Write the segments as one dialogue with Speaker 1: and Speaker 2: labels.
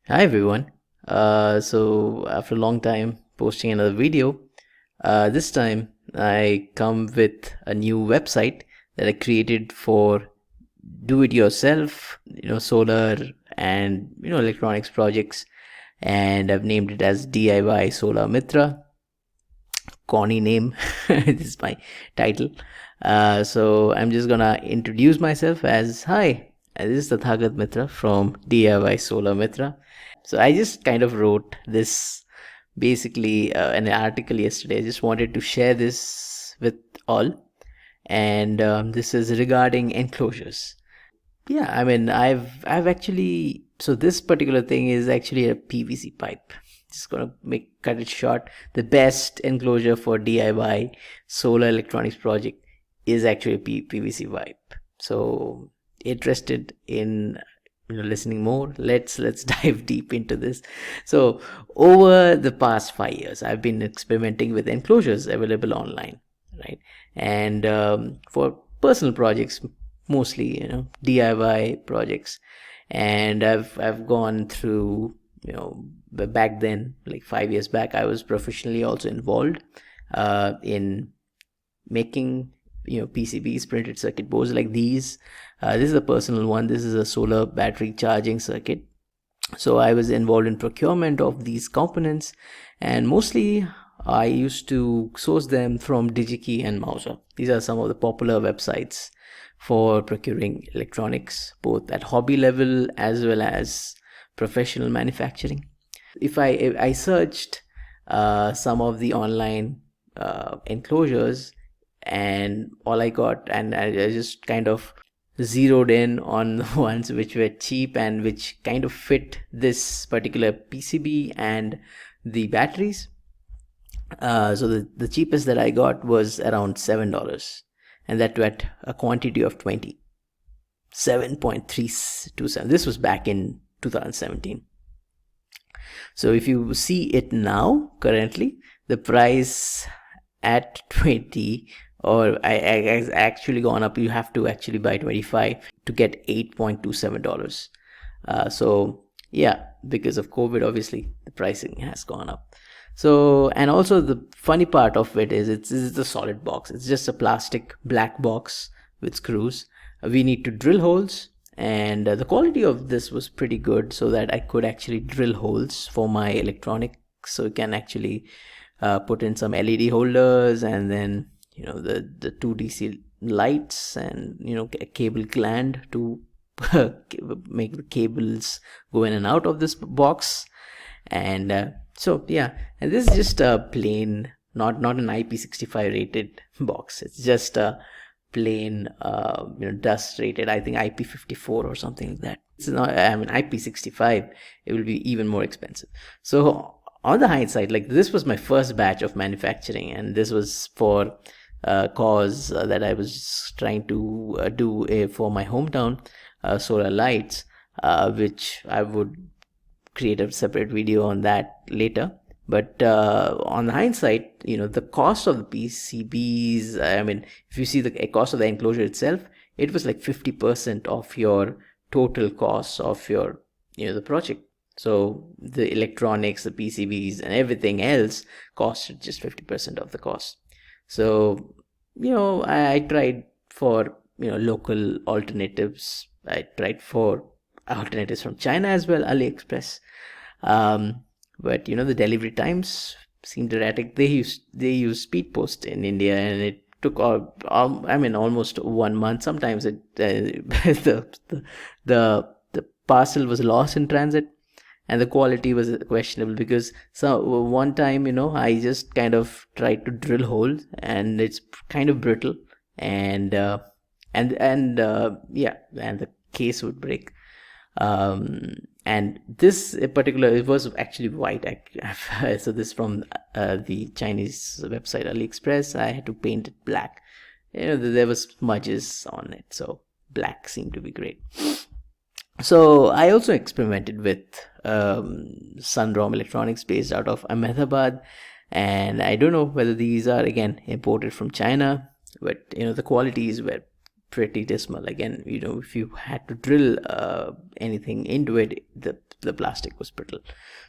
Speaker 1: Hi everyone. So after a long time posting another video, this time I come with a new website that I created for do-it-yourself, solar and electronics projects, and I've named it as DIY Solar Mitra. Corny name. This is my title. So I'm just gonna introduce myself as hi. This is Tathagat Mitra from DIY Solar Mitra. So I just kind of wrote this basically an article yesterday. I just wanted to share this with all, and this is regarding enclosures. Yeah, I mean, I've actually, so this particular thing is actually a PVC pipe. Just gonna cut it short. The best enclosure for DIY solar electronics project is actually a PVC pipe. So interested in listening more, let's dive deep into this. So over the past 5 years I've been experimenting with enclosures available online, right? And for personal projects, mostly DIY projects. And I've gone through, back then, like 5 years back, I was professionally also involved in making PCBs, printed circuit boards like these. This is a personal one. This is a solar battery charging circuit. So I was involved in procurement of these components, and mostly I used to source them from Digikey and Mauser. These are some of the popular websites for procuring electronics, both at hobby level as well as professional manufacturing. If I searched some of the online enclosures, and all I got, and I just kind of zeroed in on the ones which were cheap and which kind of fit this particular PCB and the batteries. So the cheapest that I got was around $7, and that at a quantity of 20. 7.327. This was back in 2017. So if you see it now, currently, the price at 20, or I actually gone up. You have to actually buy 25 to get $8.27. So yeah, because of COVID, obviously the pricing has gone up. So, and also the funny part of it is it's a solid box. It's just a plastic black box with screws. We need to drill holes, and the quality of this was pretty good, so that I could actually drill holes for my electronics. So you can actually put in some LED holders, and then the two DC lights, and a cable gland to make the cables go in and out of this box. And so yeah, and this is just a plain, not an IP65 rated box. It's just a plain dust rated, I think IP54 or something like that. It's not, I mean, IP65, it will be even more expensive. So on the hindsight, like, this was my first batch of manufacturing, and this was for a cause that I was trying to do for my hometown, solar lights, which I would create a separate video on that later. But on the hindsight, the cost of the PCBs, I mean, if you see the cost of the enclosure itself, it was like 50% of your total cost of your the project. So the electronics, the PCBs, and everything else costed just 50% of the cost. So I tried for local alternatives. I tried for alternatives from China as well, AliExpress. But the delivery times seemed erratic. They use speed post in India, and it took almost 1 month. Sometimes the parcel was lost in transit, and the quality was questionable, because one time I just kind of tried to drill holes, and it's kind of brittle, and yeah, and the case would break. And this particular, it was actually white. So this from the Chinese website AliExpress. I had to paint it black. There was smudges on it, so black seemed to be great. So I also experimented with Sunrom electronics, based out of Ahmedabad, and I don't know whether these are again imported from China, but the qualities were pretty dismal. Again, if you had to drill anything into it, the the plastic was brittle.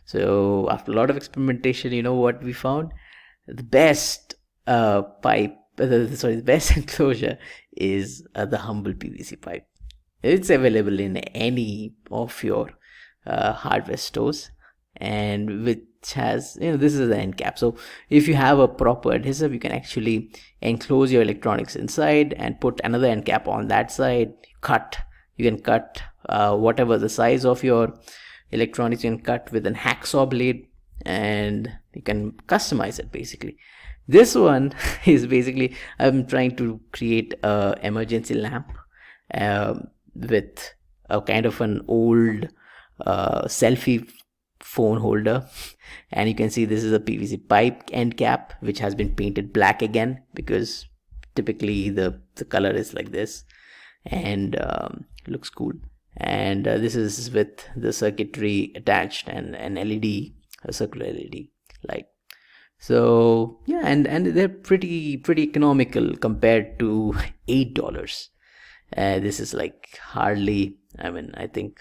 Speaker 1: So after a lot of experimentation, you know what we found? The best the best enclosure is the humble PVC pipe. It's available in any of your hardware stores, and which has, this is the end cap. So if you have a proper adhesive, you can actually enclose your electronics inside and put another end cap on that side. You can cut whatever the size of your electronics. You can cut with an hacksaw blade, and you can customize it basically. This one is basically, I'm trying to create a emergency lamp with a kind of an old selfie phone holder, and you can see this is a PVC pipe end cap which has been painted black again, because typically the color is like this, and looks cool. And this is with the circuitry attached and an LED, a circular LED light. So yeah, and they're pretty economical compared to $8. This is like hardly, I think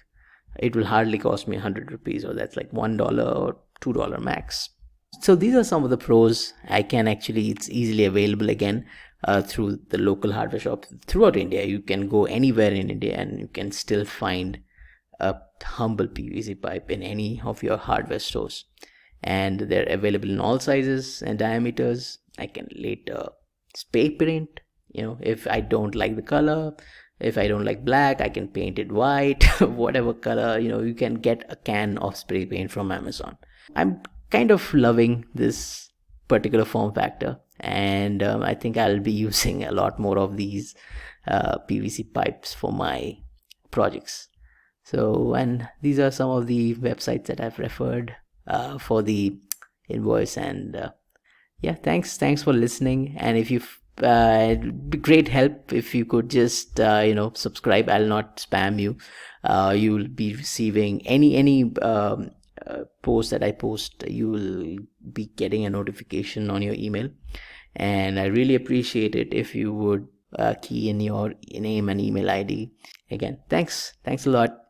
Speaker 1: it will hardly cost me 100 rupees, or that's like $1 or $2 max. So these are some of the pros. It's easily available again through the local hardware shops throughout India. You can go anywhere in India and you can still find a humble PVC pipe in any of your hardware stores, and they're available in all sizes and diameters. I can later spray paint, if I don't like the color. If I don't like black, I can paint it white. Whatever color, you can get a can of spray paint from Amazon. I'm kind of loving this particular form factor, and I think I'll be using a lot more of these PVC pipes for my projects. So, and these are some of the websites that I've referred for the invoice. And yeah, thanks for listening. And if you've it'd be great help if you could just subscribe. I'll not spam you. You'll be receiving any post that I post. You will be getting a notification on your email, and I really appreciate it if you would key in your name and email ID. Again, thanks a lot.